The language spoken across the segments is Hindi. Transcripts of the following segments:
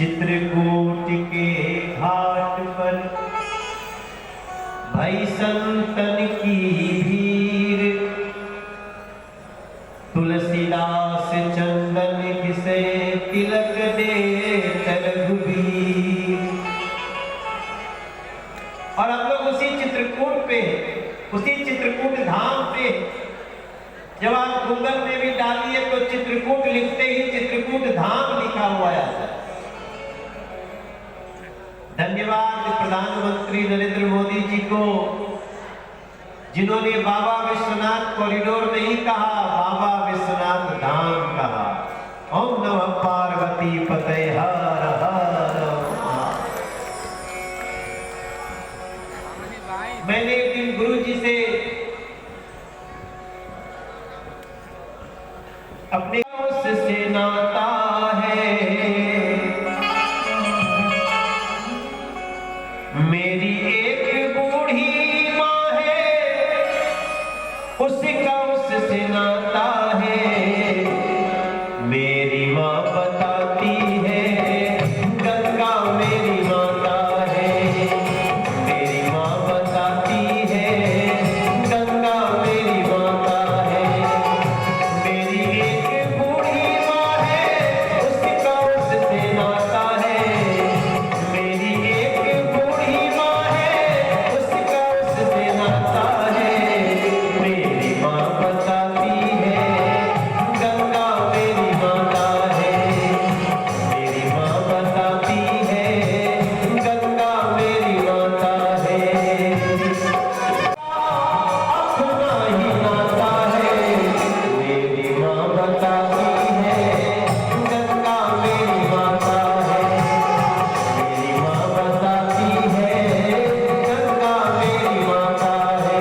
चित्रकूट के घाट पर भई संतन की भीड़, तुलसीदास चंदन घिसे तिलक दे रघुबीर। और हम लोग उसी चित्रकूट पे, उसी चित्रकूट धाम पे, जब आप गूगल में भी डालिए तो चित्रकूट लिखते ही चित्रकूट धाम लिखा हुआ है। धन्यवाद प्रधानमंत्री नरेंद्र मोदी जी को, जिन्होंने बाबा विश्वनाथ कॉरिडोर नहीं कहा, बाबा विश्वनाथ धाम कहा। ओम नमः पार्वती पतये हर हर। मैंने एक दिन गुरु जी से अपने से नाता है, मेरी एक बूढ़ी माँ है, उसका उससे नाता है। मेरी माँ बताती है गंगा मेरी माता है, मेरी माँ बताती है गंगा मेरी माता है। मेरी एक बूढ़ी माँ है, उसका उससे नाता है। मेरी एक बूढ़ी माँ है, उसका उससे नाता है। मेरी माँ बताती है गंगा मेरी माता है, मेरी माँ बताती है गंगा मेरी माता है। अपना ही नाता है, मेरी माँ बताती है गंगा मेरी माता है, मेरी माँ बताती है गंगा मेरी माता है।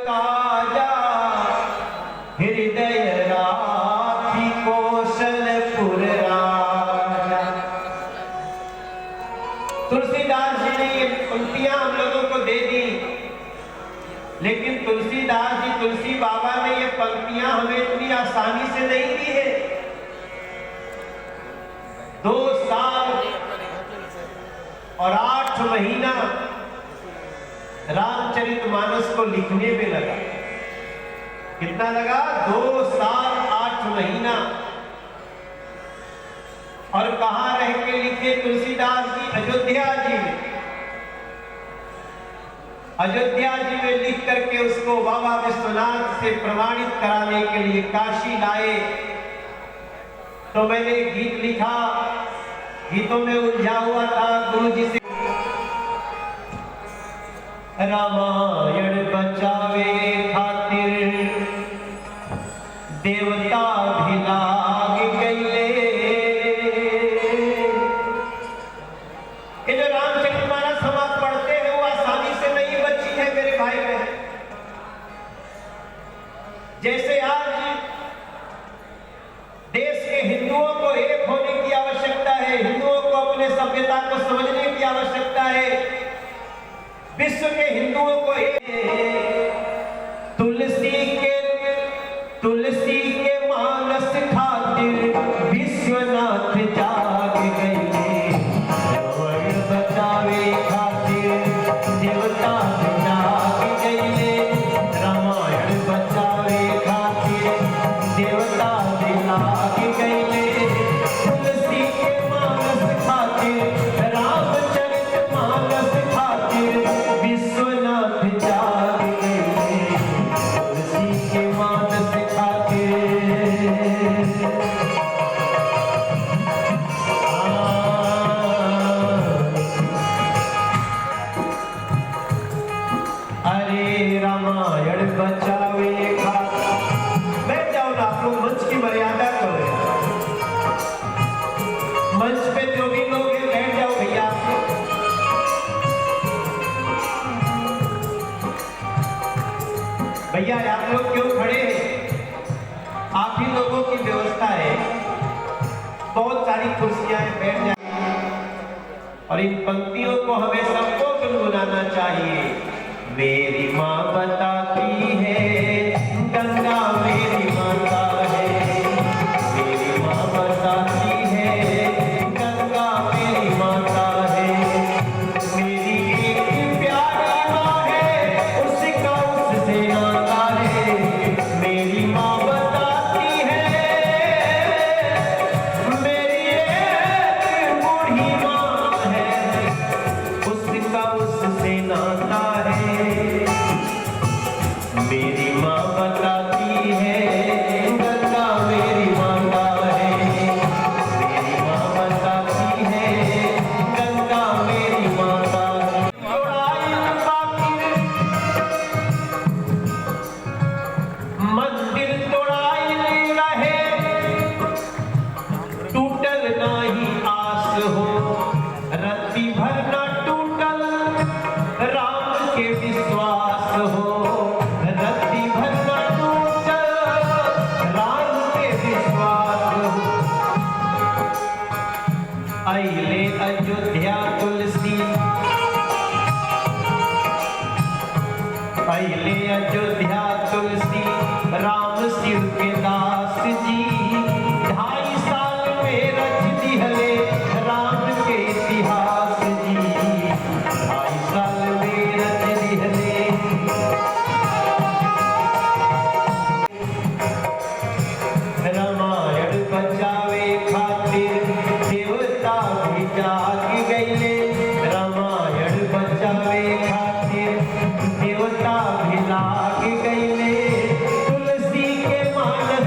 काजा हृदय राखी कौशलपुर राजा। तुलसीदास जी ने ये पंक्तियां हम लोगों को दे दी, लेकिन तुलसीदास जी, तुलसी बाबा ने ये पंक्तियां हमें इतनी आसानी से नहीं दी है। 2 साल और 8 महीना रामचरितमानस को लिखने में लगा। कितना लगा? 2 साल 8 महीना। और कहां रह के लिखे तुलसीदास जी? अयोध्या जी में। अयोध्या जी में लिख करके उसको बाबा विश्वनाथ से प्रमाणित कराने के लिए काशी लाए। तो मैंने गीत लिखा, गीतों में उलझा हुआ था गुरु जी से। रामायण बचावे खातिर देवता भी लाग गईले। ये जो रामचरितमानस हम आप पढ़ते हैं वो आसानी से नहीं बची है मेरे भाई बहन। जैसे आज देश के हिंदुओं को एक होने की आवश्यकता है, हिंदुओं को अपने सभ्यता को समझने की आवश्यकता है, विश्व के हिंदुओं को तुलसी के मानस खातिर विश्वनाथ जाग गए। रामायण बचावे खातिर देवता जाग गए। रामायण बचावे खातिर देवता जाग गए। तुलसी के मानस खातिर, रामचरित मानस खातिर विश्वनाथ जाग गए। तुलसी के मानस खातिर। अरे रामायण बचावे खातिर। बैठ जाओ ना आप लोग, मंच की मर्यादा करो। मंच पे जो भी लोग हैं बैठ जाओ भैया। भैया आप लोग क्यों खड़े हैं? आप ही लोगों की व्यवस्था है। बहुत सारी कुर्सियां बैठ जाए और इन पंक्तियों को हमें सबको गुनगुनाना चाहिए। मेरी माँ बताती है गंगा मेरी माता है, मेरी माँ बताती है गंगा मेरी माता है, मेरी एक प्यारी माँ है उसका उससे नाता है। मेरी माँ बताती है मेरी एक बूढ़ी माँ है उसका उससे नाता है। मेरी माँ बताती है गंगा मेरी माता है, मेरी माँ बताती है गंगा मेरी माता है। मंदिर तोड़ाई रहे टूटल नाही आस हो, रत्ती भर न टूटल राम के विश्वास हो, रत्ती भर न टूटल राम के विश्वास हो। अइले अयोध्या तुलसी, अइले अयोध्या तुलसी राम शिव के दास जी, 2.5 साल में रच दिहले राम के इतिहास जी, 2.5 साल में रच दिहले। रामायण बचावे खातिर देवता भी जाग गईले, रामायण बचावे खातिर देवता भी लाग गईले, तुलसी के मानस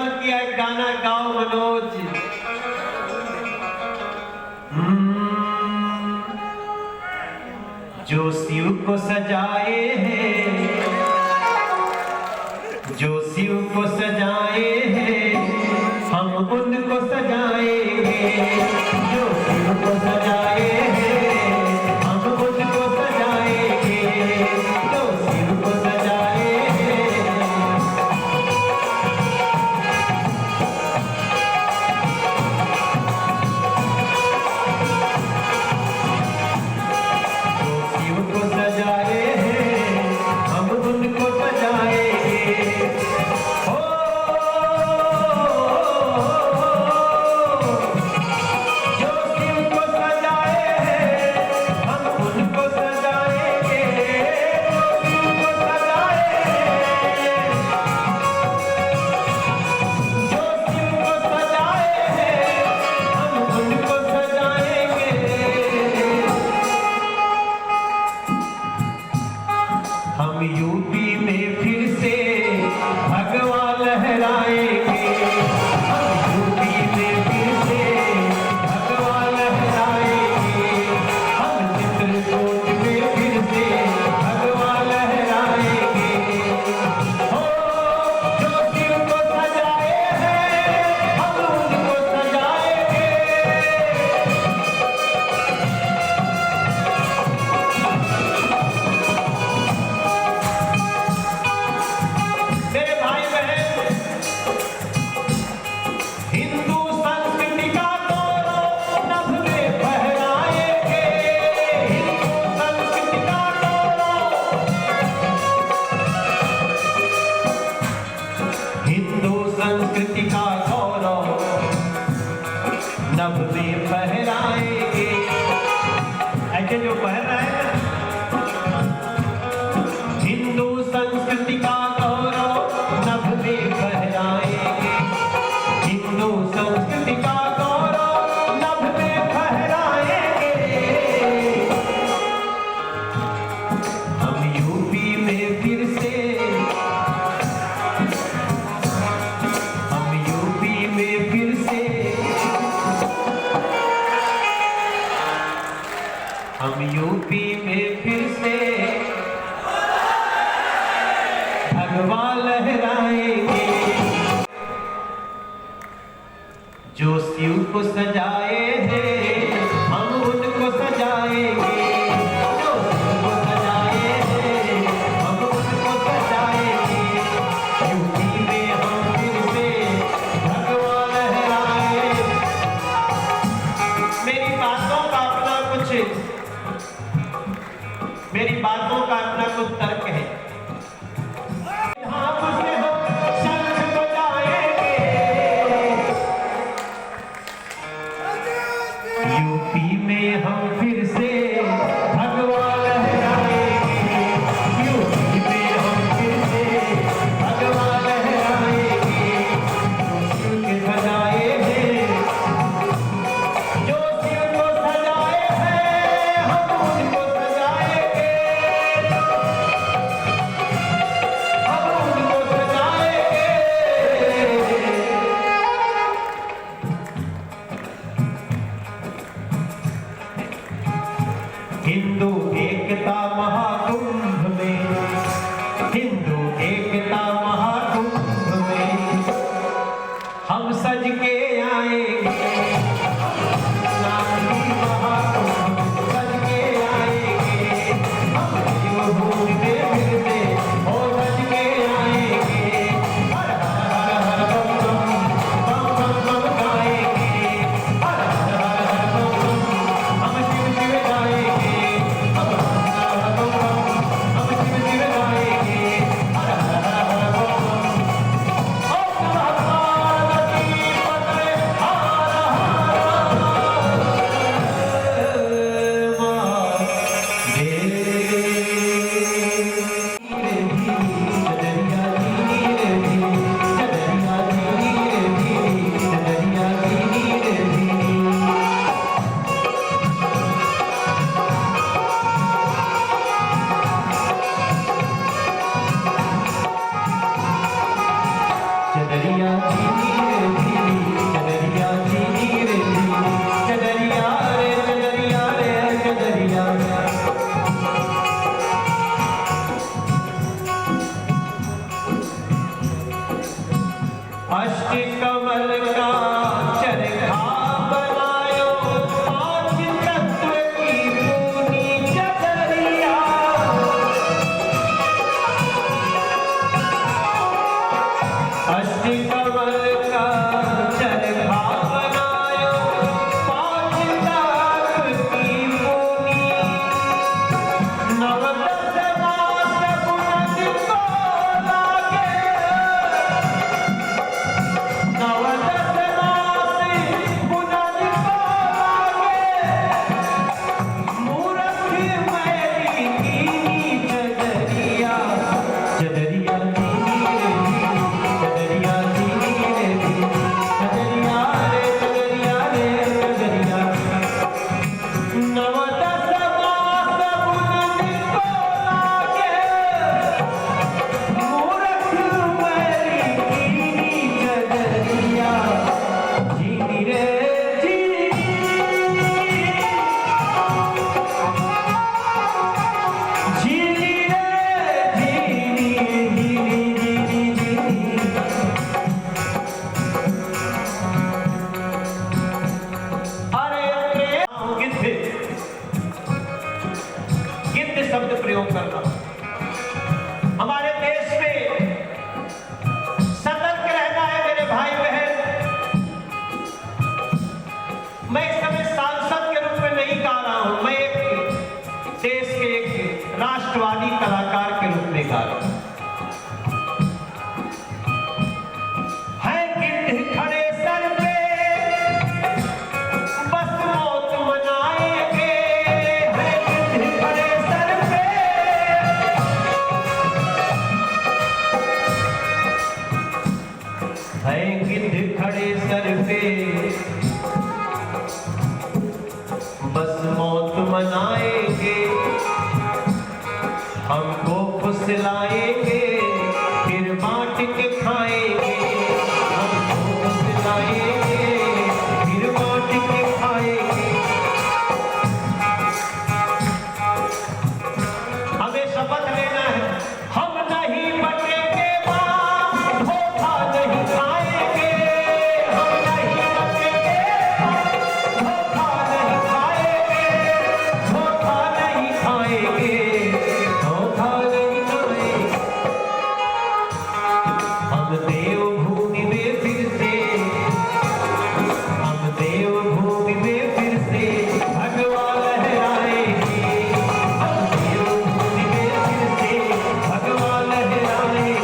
मन किया एक गाना गाओ मनोज। जो शिव को सजाए हैं, जो शिव को सजाए हैं, हम उनको सजाएंगे। जो शिव को सजाए हैं, हम उनको सजाएंगे। जो शिव को सजाए हैं, जो शिव को सजाए हैं, हम उनको सजाएंगे। जो शिव को सजाए हैं, हम उनको सजाएंगे। जो शिव को सजाए हैं, जो शिव को सजाए हैं, हम उनको सजाएंगे। हम यूपी में फिर से भगवा लहराएंगे। हम यूपी में फिर से भगवा लहराएंगे। हम चित्रकूट में फिर से भगवा लहराएंगे। हो जो शिव को सजाए हैं, हम उनको सजाएंगे। मेरे भाई बहन, हिंदू संस्कृति का गौरव नभ में फहराएंगे। हिंदू संस्कृति का गौरव, हिंदू संस्कृति का गौरव नभ में फहराएंगे। ऐसे जो पहन रहा है ना, हिंदू संस्कृति का गौरव नभ में फहराएंगे। हिंदू संस्कृति का गौरव नभ में फहराएंगे। हम यूपी में फिर से, हम यूपी में फिर से, हम यूपी में फिर से भगवा लहराएंगे। जो शिव को सजाए हैं, हम उनको सजाएंगे। जो शिव को सजाए हैं, हम उनको सजाएंगे। यूपी में हम फिर से भगवा लहराए। मेरी बातों का अपना कुछ, मेरी बातों का अपना कुछ तर्क है। हाँ, मुझे हम शंख बजाएंगे। यूपी में हम फिर से भगवा लहराएंगे। यूपी में हम फिर से भगवा लहराएंगे। जो शिव के सजाए हैं, जो शिव को सजाए हैं, हम उनको सजाएंगे। हम उनको सजाएंगे। हिंदू एकता महाकुंभ में, हिंदू एकता महाकुंभ में हम सज के आएंगे। शांति महाकुंभ सज के आएंगे। हम शिवभूमि में फिर से हो सज के आएंगे। हर हर हर हर बम बम बम बम गाएंगे। हर हर हर हर बम बम, हम शिव शिव गाएंगे। हम हर बस मौत मनाएंगे, हमको फुसलाएंगे, फिर बांट के खाएंगे, हमको फुसलाएंगे, फिर बांट के खाएंगे। हमें शपथ लेना है, हम नहीं बटेंगे बाप, धोखा नहीं खाएंगे, हम नहीं बटेंगे बाप, धोखा नहीं खाएंगे, धोखा नहीं खाएंगे, धोखा नहीं खाएंगे। हम देवभूमि में फिर से, हम देवभूमि में फिर से भगवा लहराएंगे, हम देवभूमि में फिर से भगवा लहराएंगे।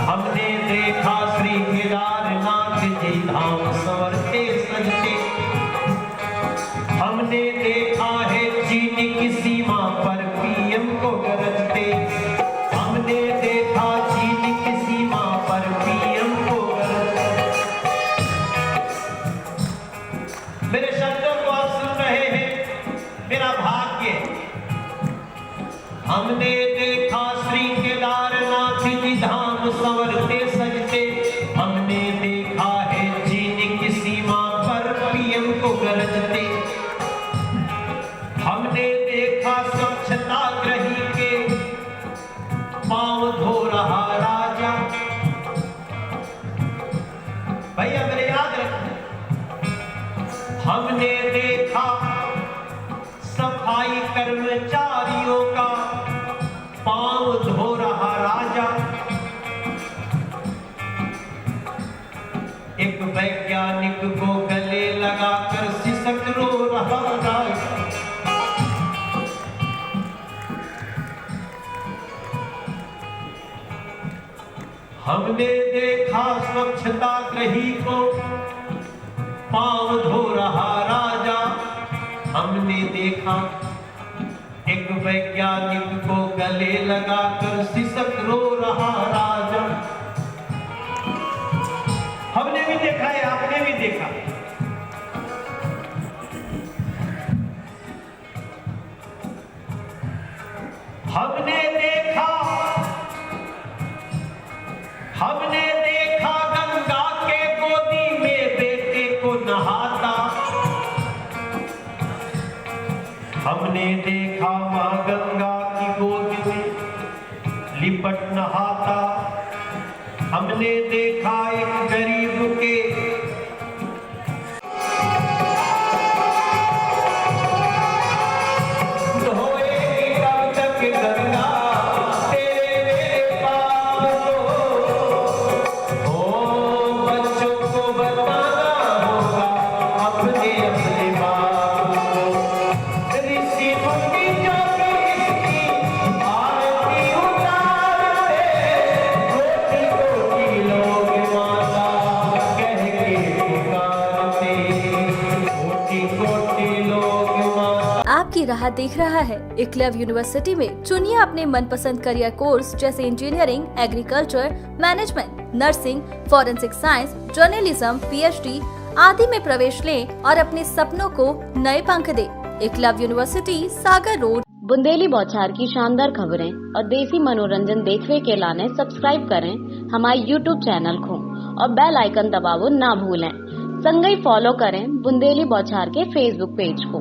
हमने देखा श्री केदारनाथ जी धाम संवरते सजते, हमने देखा है चीन की सीमा पर पीएम को गरजते, हमने देखा चीन की सीमा पर पीएम को गरजते। मेरे शब्दों को आप सुन रहे हैं, मेरा भाग्य है। हमने देखा श्री केदारनाथ जी धाम संवरते सजते, हमने देखा है चीन की सीमा पर पीएम को गरजते, हमने देखा स्वच्छताग्रही के पांव धो रहा राजा। भैया मेरे याद रखना, हमने देखा सफाई कर्मचारियों का पांव धो रहा राजा। एक वैज्ञानिक को गले लगाकर सिसक रो रहा राजा। हमने देखा स्वच्छताग्रही को पांव धो रहा राजा, हमने देखा एक वैज्ञानिक को गले लगाकर सिसक रो रहा राजा। हमने भी देखा है, आपने भी देखा। हमने देखा, हमने देखा गंगा के गोदी में बेटे को नहाता, हमने देखा मां गंगा की गोद में लिपट नहाता, हमने देखा एक गरीब के धोएगी कब तक गंगा तेरे मेरे पास हो, बच्चों को बताना होगा अपने अपने बाप को। ऋषि मुनि जो इसकी आरती उतारते, कोटि कोटि लोग माता कह के पुकारते, कोटि कोटि लोग माता। आपकी राह देख रहा है एकलव्य यूनिवर्सिटी में। चुनिए अपने मनपसंद करियर कोर्स जैसे engineering, agriculture, management, nursing, forensic science, journalism, PhD आदि में प्रवेश लें और अपने सपनों को नए पंख दे। एकलव्य यूनिवर्सिटी, सागर रोड। बुंदेली बौछार की शानदार खबरें और देसी मनोरंजन देखने के लाने सब्सक्राइब करें हमारे यूट्यूब चैनल को और बेल आइकन दबावो ना भूलें। संगई फॉलो करें बुंदेली बौछार के फेसबुक पेज को।